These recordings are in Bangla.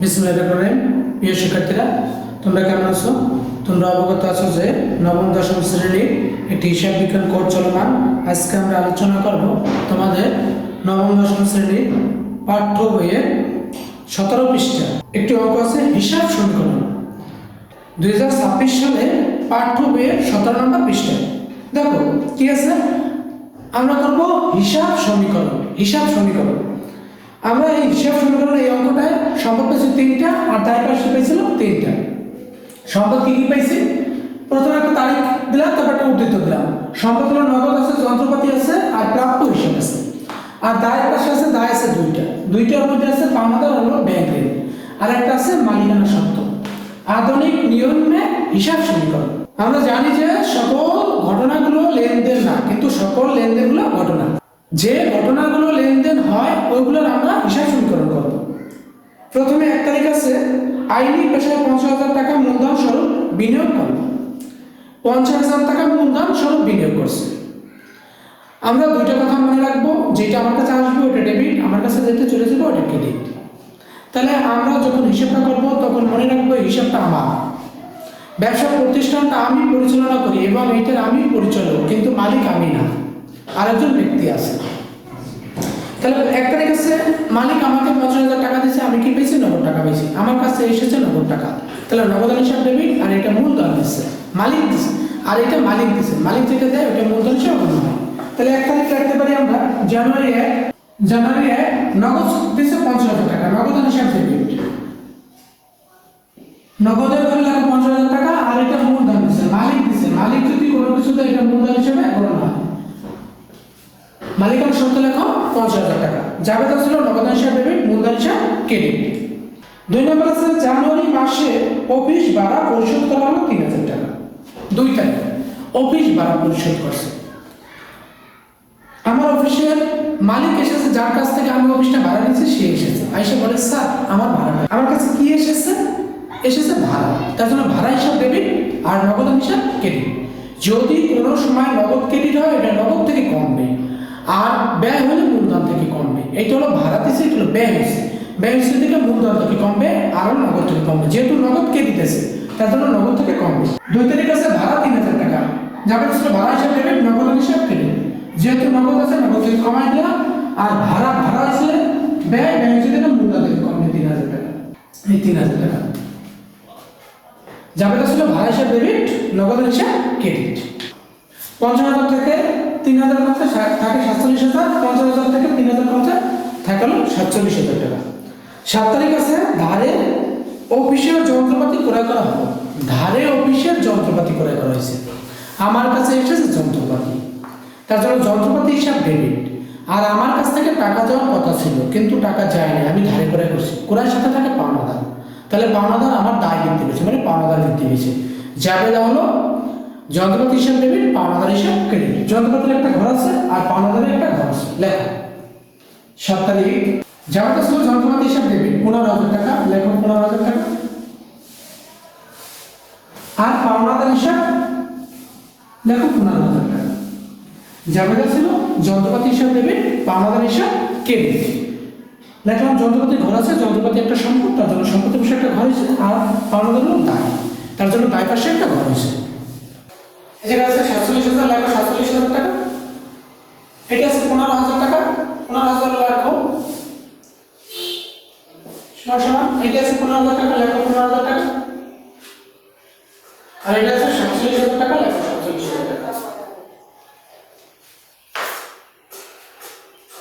বিসমিল্লাহির প্রিয় শিক্ষার্থীরা, তোমরা কেমন আছো? তোমরা অবগত আছো যে নবম দশম শ্রেণীর একটি হিসাব বিজ্ঞান কোর্স চলমান। আজকে আমরা আলোচনা করব তোমাদের নবম দশম শ্রেণীর পাঠ্য বইয়ের 17 পৃষ্ঠা একটি অঙ্ক আছে হিসাব সমীকরণ। 2026 সালে পাঠ্য বইয়ের 17 নম্বর পৃষ্ঠা। দেখো কি আছে, আমরা করব হিসাব সমীকরণ। আমরা এই হিসাব সমীকরণের এই অঙ্কটায় সম্পদ পেয়েছি 3টা আর তার পাশে পেয়েছিল 3টা। সম্পদ কি পাইছি? প্রথমে একটা তারিখ দিলাম, তারপর একটা উদ্ধৃত দিলাম। সম্পদ হলো নগদ আছে, যন্ত্রপাতি আছে আর প্রাপ্য হিসাব আছে। আর দায়ের পাশে আছে দায় আছে দুইটার মধ্যে আছে পাওনাদার হলো ব্যাংক ঋণ, আর একটা আছে মালিকানা সত্ত্ব। আধুনিক নিয়মে হিসাব সমীকরণ। আমরা জানি যে সকল ঘটনাগুলো লেনদেন না, কিন্তু সকল লেনদেনগুলো ঘটনা। যে ঘটনাগুলো লেনদেন হয় ওইগুলোর আমরা হিসাব সমীকরণ করব। প্রথমে 1 তারিখ আছে, আইনি পেশায় 50,000 টাকা মূলধন স্বরূপ বিনিয়োগ করল। 50,000 টাকা মূলধন স্বরূপ বিনিয়োগ করছে। আমরা দুইটা কথা মনে রাখবো, যেটা আমার কাছে আসবে ওটা ডেবিট, আমার কাছে যেটা চলে যাবে ওটা ক্রেডিট। তাহলে আমরা যখন হিসাবটা করব তখন মনে রাখবো হিসাবটা আমার। ব্যবসা প্রতিষ্ঠানটা আমি পরিচালনা করি এবং এটার আমি পরিচালক, কিন্তু মালিক আমি না, আরেকজন ব্যক্তি আছে। তাহলে 1 তারিখ আছে, মালিক আমাকে 50,000 টাকা দিয়েছে, আমি কি পেয়েছি? নগদ টাকা পেয়েছি, আমার কাছে এসেছে নগদ টাকা। তাহলে নগদ হিসাব ডেবিট, আর এটা মূলধন দিচ্ছে মালিক দিচ্ছে, আর এটা মালিক দিচ্ছে। মালিক যেটা দেয় ওটা মূলধন হিসাব গণ্য হয়। তাহলে 1 তারিখ রাখতে পারি আমরা জানুয়ারি 1 নগদ দিচ্ছে 50,000 টাকা, নগদ হিসাব ডেবিট। নগদের ধরে লাগে 50,000 টাকা, আর এটা মূলধন দিচ্ছে মালিক দিচ্ছে। মালিক যদি কোনো কিছু দেয় এটা মূলধন হিসাবে গণ্য হয়। মালিকানা সত্ত্ব লেখো 50,000 টাকা, যাবে তা ছিল নগদ হিসাব ডেবিট, মূলধন হিসাব ক্রেডিট। 2 নম্বর আছে, জানুয়ারি মাসে অফিস ভাড়া পরিশোধ করা হলো 3,000 টাকা। 2 তারিখ অফিস ভাড়া পরিশোধ করছে। আমার অফিসের মালিক এসেছে, যার কাছ থেকে আমি অফিসটা ভাড়া নিয়েছি সে এসেছে, আইসা বলে স্যার আমার ভাড়াটা। আমার কাছে কি এসেছে? এসেছে ভাড়া। তার জন্য ভাড়া হিসাব ডেবিট আর নগদ হিসাব ক্রেডিট। যদি কোনো সময় নগদ ক্রেডিট হয় এটা নগদ থেকে কমবে, আর ব্যয় হলে মূলধন থেকে কমবে। এটা হলো ভাড়া দিচ্ছে, এটা হলো ব্যয় হয়েছে। ব্যয় হয়েছে থেকে মূলধন থেকে কমবে আর নগদ থেকে কমবে। যেহেতু নগদ কে দিতেছে তার জন্য নগদ থেকে কমবে। 2 তারিখ আছে, ভাড়া 3,000 টাকা, যাবে ছিল ভাড়া হিসাব ডেবিট, নগদ হিসাব ক্রেডিট। যেহেতু নগদ আছে নগদ থেকে কমাই দিলাম, আর ভাড়া হয়েছে ব্যয় হয়েছে থেকে মূলধন থেকে কমবে 3,000 টাকা। এই 3,000 টাকা যাবে ছিল ভাড়া হিসাব ডেবিট, নগদ হিসাব ক্রেডিট। 50,000 থেকে 3,000 মধ্যে থাকে 47,000, 50,000 থেকে 3,000 মধ্যে থাকলো 47,000 টাকা। 7 তারিখ আছে, ধারে অফিসের যন্ত্রপাতি ক্রয় করা হলো। ধারে অফিসের যন্ত্রপাতি ক্রয় করা হয়েছে, আমার কাছে এসেছে যন্ত্রপাতি, তার জন্য যন্ত্রপাতি হিসাব ডেবিট। আর আমার কাছ থেকে টাকা যাওয়ার কথা ছিল কিন্তু টাকা যায়নি, আমি ধারে ক্রয় করছি। ক্রয়ের সাথে থাকে পাওনাদার, তাহলে পাওনাদার আমার দায় বৃদ্ধি পেয়েছে, মানে পাওনাদার বৃদ্ধি পেয়েছে। যাবে হলো যন্ত্রপাতি হিসাব ডেবিট, পাওনাদার হিসাব ক্রেডিট। যন্ত্রপাতির একটা ঘর আছে আর পাওনাদারের একটা ঘর আছে, লেখা 7 তারিখ যাওয়াটা ছিল যন্ত্রপাতি হিসাব ডেবিট 15,000 টাকা, লেখো 15,000 টাকা। আর পাওনাদার হিসাব লেখো 15,000 টাকা। যাবেটা ছিল যন্ত্রপাতি হিসাব ডেবিট, পাওনাদার হিসাব ক্রেডিট। লেখলাম যন্ত্রপাতি ঘর আছে, যন্ত্রপাতি একটা সম্পদ, তার জন্য সম্পত্তি পাশে একটা ঘর হয়েছে, আর পাওনাদার হলো দায়, তার জন্য দায় পাশে একটা ঘর হয়েছে। এটা আছে 47,000, লেখো 47,000 টাকা। এটা আছে 15,000 টাকা, 15,000 লেখো সমান। এটা আছে 15,000 টাকা, লেখো 15,000 টাকা। আর এটা আছে 47,000 টাকা, লেখো 47,000 টাকা।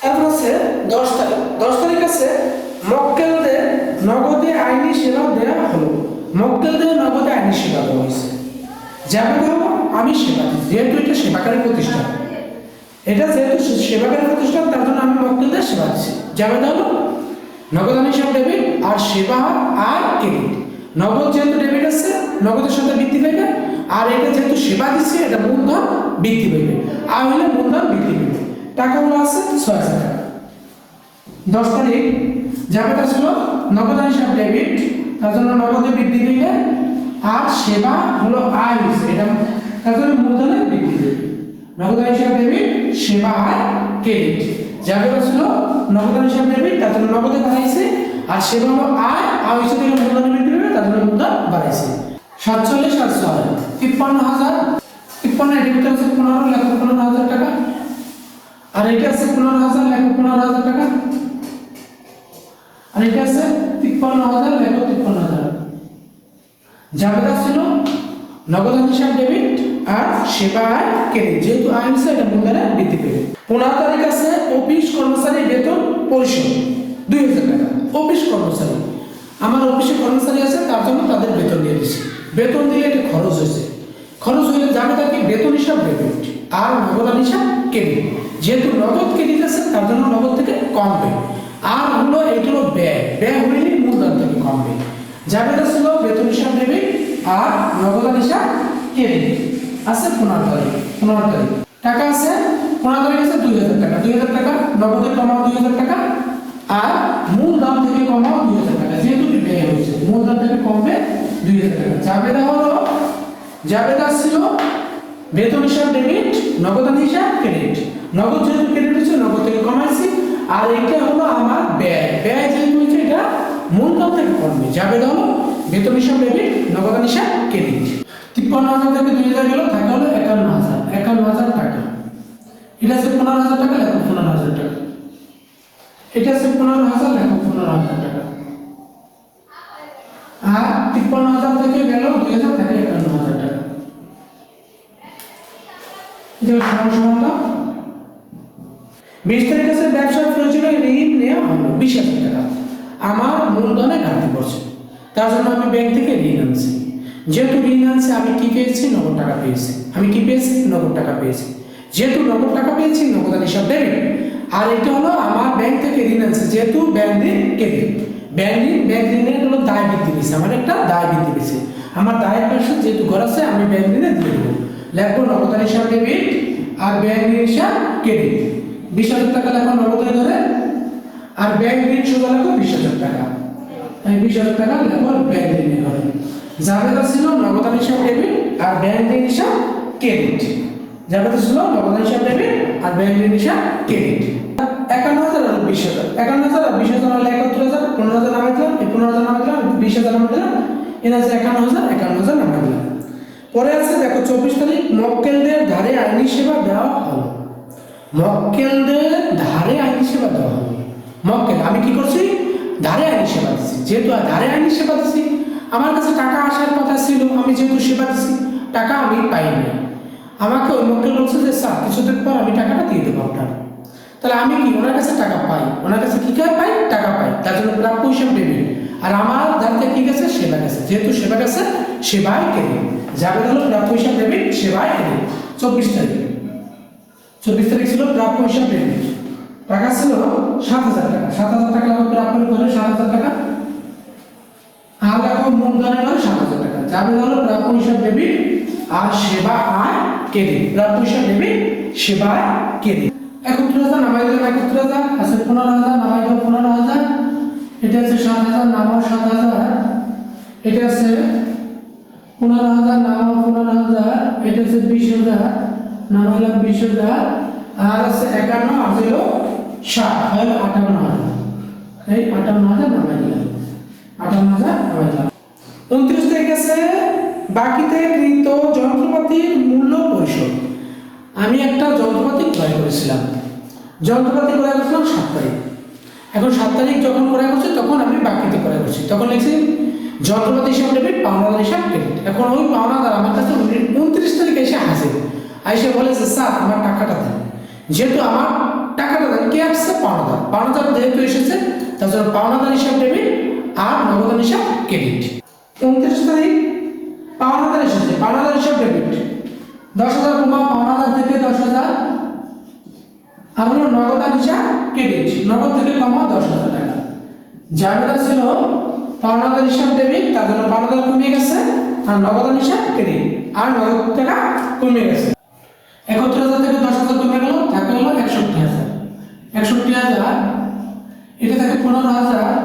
তারপর আছে 10 তারিখ। 10 তারিখ আছে, মক্কেলদের নগদে আইনি সেবা দেওয়া হলো। মক্কেলদের নগদে আইনি সেবা দেওয়া হয়েছে। যাবে ধরো আমি সেবা দিচ্ছি, যেহেতু এটা সেবাকারী প্রতিষ্ঠান, এটা যেহেতু সেবাকারী প্রতিষ্ঠান তার জন্য আমি মক্কেলদের সেবা দিচ্ছি। যাবে ধরো নগদ হিসাব ডেবিট আর সেবা আর ক্রেডিট। নগদ যেহেতু ডেবিট আছে নগদের সাথে বৃদ্ধি পাইবে, আর এটা যেহেতু সেবা দিচ্ছে এটা মূলধন বৃদ্ধি পাইবে, আর হইলে মূলধন বৃদ্ধি পাইবে। টাকাগুলো আছে 6,000 টাকা। 10 তারিখ যাবেটা ছিল নগদ হিসাব ডেবিট, তার জন্য নগদে বৃদ্ধি পাইবে, আর সেবা হলো আয় হচ্ছে, এটা তার জন্য মূলধনে বৃদ্ধি পাইবে। নগদ হিসাব ডেবিট, সেবা আর ক্রেডিট। যাবেটা ছিল নগদ হিসাব ডেবিট, তার জন্য নগদে বাড়াইছে, আর সেবা হলো আয়, আয় হচ্ছে থেকে মূলধন বৃদ্ধি পেবে, তার জন্য মূলধন বাড়াইছে। 47 আর 6 53,000, 53 এর ভিতরে আছে 15,15,000 টাকা, আর এটা আছে 15,000 টাকা, আর এটা আছে 53,000 জাবেদা ছিল নগদান হিসাব ডেবিট আর সেবা আয় ক্রেডিট, যেহেতু আয় হচ্ছে এটা মূলধনে বৃদ্ধি পেবে। 15 তারিখ আছে অফিস কর্মচারী বেতন পরিশোধ 2,000 টাকা। অফিস কর্মচারী, আমার অফিসে কর্মচারী আছে, তার জন্য তাদের বেতন দিয়ে দিচ্ছি। বেতন দিলে এটা খরচ হয়েছে, খরচ হইলে যাবে তাকে বেতন হিসাব ডেবিট আর নগদান হিসাব ক্রেডিট, যেহেতু নগদ ক্রেডিট আছে তার জন্য নগদ থেকে কমবে। আর হলো এটা হলো ব্যয়, ব্যয় হইলে মূলধন থেকে কমবে। জাবেদা ছিল বেতন হিসাব ডেবিট আর নগদান হিসাব ক্রেডিট আছে 15 তারিখ। 15 তারিখ টাকা আছে, 15 তারিখ আছে 2,000 টাকা। 2,000 টাকা নগদে কমাও 2,000 টাকা আর মূলধন থেকে কমাও 2,000 টাকা, যেহেতু ব্যয় হয়েছে মূলধন থেকে কমবে 2,000 টাকা। জাবেদা হলো, জাবেদা ছিল বেতন হিসাব ডেবিট, নগদান হিসাব ক্রেডিট। নগদ যেহেতু ক্রেডিট হচ্ছে নগদ থেকে কমাইছি, আর এটা হলো আমার ব্যয়, ব্যয় যেহেতু হচ্ছে এটা মূলধন থেকে কমবে। জাবেদা হলো বেতন হিসাব ডেবিট, নগদান হিসাব ক্রেডিট। 53,000 থেকে 2,000 গেল, থাকে হলো 51,000 টাকা। এটা আছে 15,000 টাকা, লেখো 15,000 টাকা। এটা আছে 15,000, লেখো 15,000 টাকা। আর 53,000 থেকে গেল 2,000, থাকে 51,000 টাকা। এটা সমান 20 তারিখ আছে ব্যবসার প্রয়োজনে ঋণ নেওয়া হলো 20,000 টাকা। আমার মূলধনে ঘাটতি পড়ছে, তার জন্য আমি ব্যাংক থেকে ঋণ আনছি। যেহেতু ঋণ আনছি আমি কি পেয়েছি? নগদ টাকা পেয়েছি। আমি কি পেয়েছি? নগদ টাকা পেয়েছি। যেহেতু নগদ টাকা পেয়েছি, নগদান হিসাব ডেবিট। আর এটা হলো আমার ব্যাংক থেকে ঋণ আনছে, যেহেতু ব্যাংক ঋণ ক্রেডিট। ব্যাংক ঋণের হলো দায় বৃদ্ধি পেয়েছে, আমার একটা দায় বৃদ্ধি পেয়েছে। আমার দায়ের পাশে যেহেতু ঘর আছে, আমি ব্যাংক ঋণে দিয়ে দেবো। লেখবো নগদান হিসাব ডেবিট আর ব্যাংক ঋণ হিসাব ক্রেডিট। 20,000 টাকা লেখো নগদে ধরে, আর ব্যাংক ঋণ সোজা লেখো 20,000 টাকা। এই 20,000 টাকা লেখো ব্যাংক ঋণে ধরে। জাবেদা ছিল নগদান হিসাব ডেবিট আর ব্যাংক ঋণ হিসাব ক্রেডিট। জাবেদা ছিল নগদান হিসাব ডেবিট আর ব্যাংক ঋণ হিসাব ক্রেডিট। 51,000 আর 20,000, 51,000 আর 20,000 হলে 71,000, 15,000 নামাই দিলাম, 15,000 নামাই দিলাম, 20,000 নামাই দিলাম, এর আছে 51,000 নামাই দিলাম। পরে আছে দেখো 24 তারিখ মক্কেলদের ধারে আইনি সেবা দেওয়া হলো। মক্কেলদের ধারে আইনি সেবা দেওয়া হলো। মক্কেল, আমি কি করছি? ধারে আইনি সেবা দিচ্ছি। যেহেতু ধারে আইনি সেবা দিচ্ছি, আমার কাছে টাকা আসার কথা ছিল, আমি যেহেতু সেবা দিচ্ছি, টাকা আমি পাইনি। আমাকে ওই মক্কেল বলছে যে স্যার কিছুদিন পর আমি টাকাটা দিয়ে দেবো আপনার। তাহলে আমি কি ওনার কাছে টাকা পাই? ওনার কাছে কি পাই? টাকা পাই। তার জন্য প্রাপ্য হিসাব ডেবিট। আর আমার ধারতে কি গেছে? সেবা গেছে। যেহেতু সেবা গেছে, সেবায় ক্রেডিট। যাবে হলো প্রাপ্য হিসাব ডেবিট, সেবায় ক্রেডিট। 24 তারিখ 24 তারিখ ছিল প্রাপ্য হিসাব ডেবিট। টাকা ছিল 7,000 টাকা। 7,000 টাকা লাগবে প্রাপ্য করে 7,000 টাকা। আর দেখো মূলধনের মানে 7,000 টাকা। যাবে হলো প্রাপ্য হিসাব ডেবিট আর সেবা আয় ক্রেডিট। প্রাপ্য হিসাব ডেবিট, সেবা আয় ক্রেডিট। 71,000 নামাই দিলাম, 71,000 আছে 15,000 নামাই দিলাম 15,000। এটা আছে 7,000 নামাও 7,000। এটা আছে 15,000 নামাও 15,000। এটা আছে 20,000 নামাইলাম 20,000। আর আছে 51 আর ছিল 60 হলো 58,000। এই 58,000 নামাই দিলাম, 58,000 নামাই দিলাম। 29 তারিখ আছে বাকিতে কৃত যন্ত্রপাতির মূল্য পরিশোধ। আমি একটা যন্ত্রপাতি ক্রয় করেছিলাম, যন্ত্রপাতি ক্রয় করেছিলাম 7 তারিখ। এখন 7 তারিখ যখন ক্রয় করছি তখন আমি বাকিতে ক্রয় করছি, তখন লিখছি যন্ত্রপাতি হিসাব ডেবিট, পাওনাদার হিসাব ক্রেডিট। এখন ওই পাওনাদার আমার কাছে 29 তারিখে এসে হাজির, আইসে বলে যে স্যার আমার টাকাটা দেন। যেহেতু আমার টাকাটা দেন, কে আসছে? পাওনাদার। পাওনাদার যেহেতু এসেছে, তার জন্য পাওনাদার হিসাব ডেবিট আর নগদান হিসাব ক্রেডিট। 29 তারিখ পাওনাদার এসেছে, পাওনাদার হিসাব ডেবিট। 10,000 কমা পাওনাদার থেকে 10,000 আর হলো নগদান হিসাব ক্রেডিট। নগদ থেকে কমা 10,000 টাকা। জাবেদা ছিল পাওনাদার হিসাব ডেবিট, তার জন্য পাওনাদার কমে গেছে আর নগদান হিসাব ক্রেডিট আর নগদ টাকা কমে গেছে। 71,000 থেকে 10,000 কমে গেল, থাকে হলো 61,000। 61,000 এটা থাকে 15,000,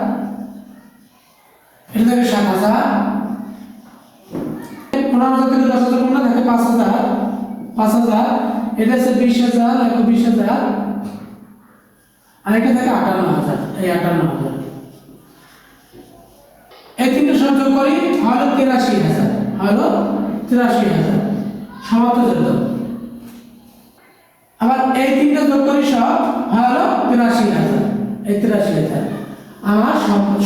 এটা থাকে 7,000। 15,000 থেকে 10,000 কমলে থাকে 5,000। 5,000 এটা আছে 20,000, 20,000 আর এটা থাকে 58,000। এই 58,000 যোগ করি হলো 83,000, হলো 83,000 সমাপ্ত যোগ্য। আবার এই তিনটা যোগ করি সব হলো 83,000, এই 83,000 আমার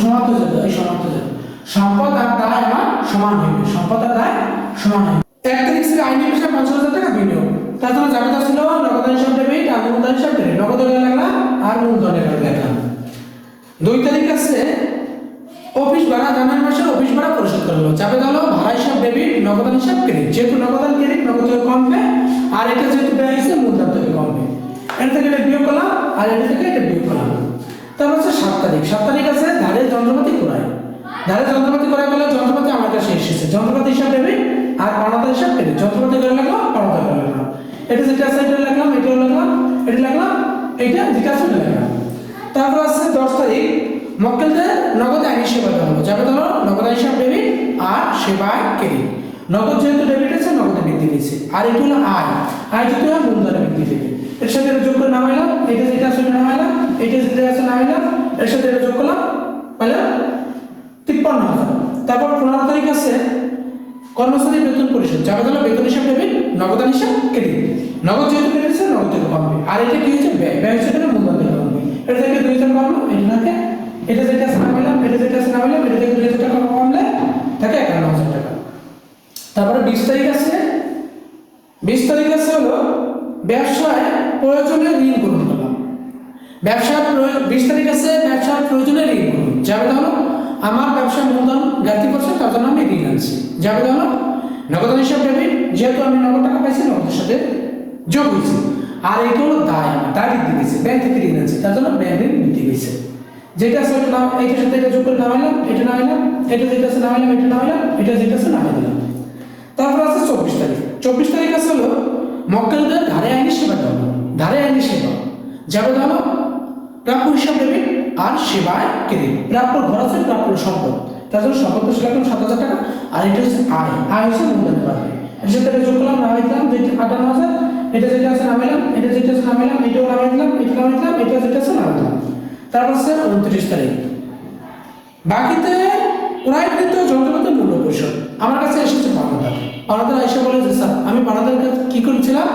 সমাপ্ত যোগ্য। এই সমাপ্ত যোগ্য সম্পদ আর দায় আমার সমান হবে, সম্পদ আর দায় সমান হবে। 1 তারিখ ছিল আইনি হিসাব 50,000 টাকা বিনিয়োগ, তার জন্য জাবেদা ছিল নগদান হিসাব ডেবিট আর মূলধন হিসাব ক্রেডিট, নগদ লাগলাম আর মূলধনের লাগলাম। 2 তারিখ আছে অফিস ভাড়া, জানুয়ারি মাসে অফিস ভাড়া পরিশোধ করা হলো, জাবেদা হলো ভাড়া হিসাব ডেবিট, নগদান হিসাব ক্রেডিট। যেহেতু নগদান ক্রেডিট নগদ থেকে কমবে আর এটা যেহেতু ব্যয় হয়েছে মূলধন থেকে কমবে, এটা থেকে এটা বিয়োগ করলাম আর এটা থেকে এটা বিয়োগ করলাম। তারপর হচ্ছে 7 তারিখ, 7 তারিখ আছে ধারের যন্ত্রপাতি ক্রয়, ধারের যন্ত্রপাতি ক্রয় করলে যন্ত্রপাতি আমার কাছে এসেছে, যন্ত্রপাতি হিসাব ডেবিট আর পাওনাদার হিসাব ক্রেডিট। যন্ত্রপাতি করে লাগলাম, পাওনাদার করে লাগলাম, এটা যেটা আছে এটা লাগলাম, এটা লাগলাম, এটা লাগলাম, এটা যেটা আছে এটা লাগলাম। তারপর আছে 10 তারিখ মক্কেলদের নগদ আইনি সেবা দেওয়া হলো, যাবে ধরো নগদ হিসাব ডেবিট আর সেবায় ক্রেডিট। নগদ যেহেতু ডেবিট আছে নগদে বৃদ্ধি পেয়েছে, আর এটা হলো আয়, আয় যেহেতু হয় মূলধনে বৃদ্ধি পেয়েছে। এর সাথে এটা যোগ করে নামাইলাম, এটা যেটা আছে এটা নামাইলাম, এটা যেটা আছে নামাইলাম, এর সাথে এটা যোগ করলাম পাইলাম 53,000। তারপর 15 তারিখ আছে কর্মচারী বেতন পরিশোধ, যাবে ধরো বেতন হিসাব ডেবিট, নগদান হিসাব ক্রেডিট। নগদ যেহেতু ডেবিট আছে নগদ থেকে কমবে, আর এটা কি হচ্ছে ব্যয়, ব্যয় হচ্ছে এটা মূলধন থেকে কমবে। এটা থেকে 2,000 কমলো, এটা যেটা আছে নামাইলাম, এটা যেটা আছে নামাইলাম, এটা থেকে 2,000 টাকা কমলে থাকে 51,000 টাকা। তারপরে 20 তারিখ আছে, 20 তারিখ আছে হলো ব্যবসায় প্রয়োজনে ঋণ গ্রহণ করলাম। ব্যবসার 20 তারিখ আছে ব্যবসার প্রয়োজনে ঋণ গ্রহণ, যাবে হলো আমার ব্যবসা মূলধন ঘাটতি করছে তার জন্য আমি ঋণ আনছি, যাবে হলো নগদান হিসাব ডেবিট, যেহেতু আমি নগদ টাকা পাইছি নগদের সাথে যোগ হয়েছে। আর এটা হলো দায়, আমার দায় বৃদ্ধি পেয়েছে, ব্যাংক থেকে ঋণ আনছি তার জন্য ব্যাংক ঋণ বৃদ্ধি পেয়েছে। যেটা আছে ওটা নাম, এইটার সাথে এটা যোগ করে নামাইলাম, এটা নামাইলাম, এটা যেটা আছে নামাইলাম, এটা নামাইলাম, এটা যেটা আছে নামাই দিলাম। তারপর আছে 24 তারিখ, 24 তারিখ আছে হলো মক্কেলদের ধারে আইনি সেবা দেওয়া হলো, ধারে আইনি সেবা যাবে হলো প্রাপ্য হিসাব ডেবিট আর সেবায় ক্রেডিট। প্রাপ্য ঘর আছে, প্রাপ্য সম্পদ, তার জন্য সম্পদ তো সেরকম 7,000 টাকা, আর এটা হচ্ছে আয়, আয় হচ্ছে মূলধনের পাবে। এর সাথে এটা যোগ করলাম, নামাই দিলাম, যেটা 58,000, এটা যেটা আছে নামাইলাম, এটা যেটা আছে নামাইলাম, এটাও নামাই দিলাম, এটা নামাই দিলাম, এটা যেটা আছে নামাই দিলাম। তারপর আছে 29 তারিখ বাকিতে ক্রয়কৃত যন্ত্রপাতির মূল্য পরিশোধ। আমার কাছে এসেছে পাওনাদার, পাওনাদার এসে বলে যে স্যার আমি পাওনাদারের কাছে কী করেছিলাম,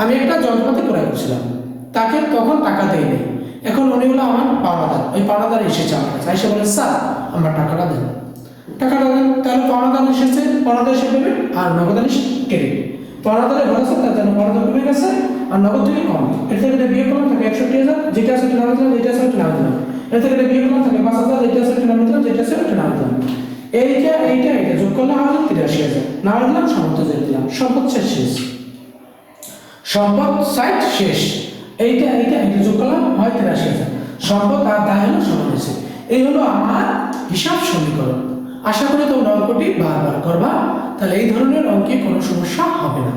আমি একটা যন্ত্রপাতি ক্রয় করেছিলাম, তাকে তখন টাকা দেয়নি, এখন উনি হলো আমার পাওনাদার, ওই পাওনাদার এসেছে আমার কাছে এসে বলে স্যার আমরা টাকাটা দেন, টাকাটা দেন। তাহলে পাওনাদার এসেছে, পাওনাদার এসে দেবে আর নগদান ক্রেডিট। পাওনাদারের ঘর আছে তার জন্য পাওনাদার কমে গেছে আর নগদ থেকে কম, এর থেকে এটা বিয়ে করলাম থাকে 61,000, যেটা আছে এটা নামে দিলাম, যেটা আছে এটা নামে দিলাম, এর থেকে এটা বিয়ে করলাম থাকে 5,000, যেটা আছে এটা নামে দিলাম, যেটা আছে এটা নামে দিলাম। এইটা যোগ করলে আমাদের 83,000 নামে দিলাম, সম্পদ দিয়ে দিলাম, সম্পদ শেষ, সম্পদ সাইট শেষ। এইটা যোগ করলাম হয় 83,000, সম্পদ আর দায় হলো সমান হয়েছে। এই হলো আমার হিসাব সমীকরণ। আশা করি তোমরা অঙ্কটি বারবার করবা, তাহলে এই ধরনের অঙ্কে কোনো সমস্যা হবে না।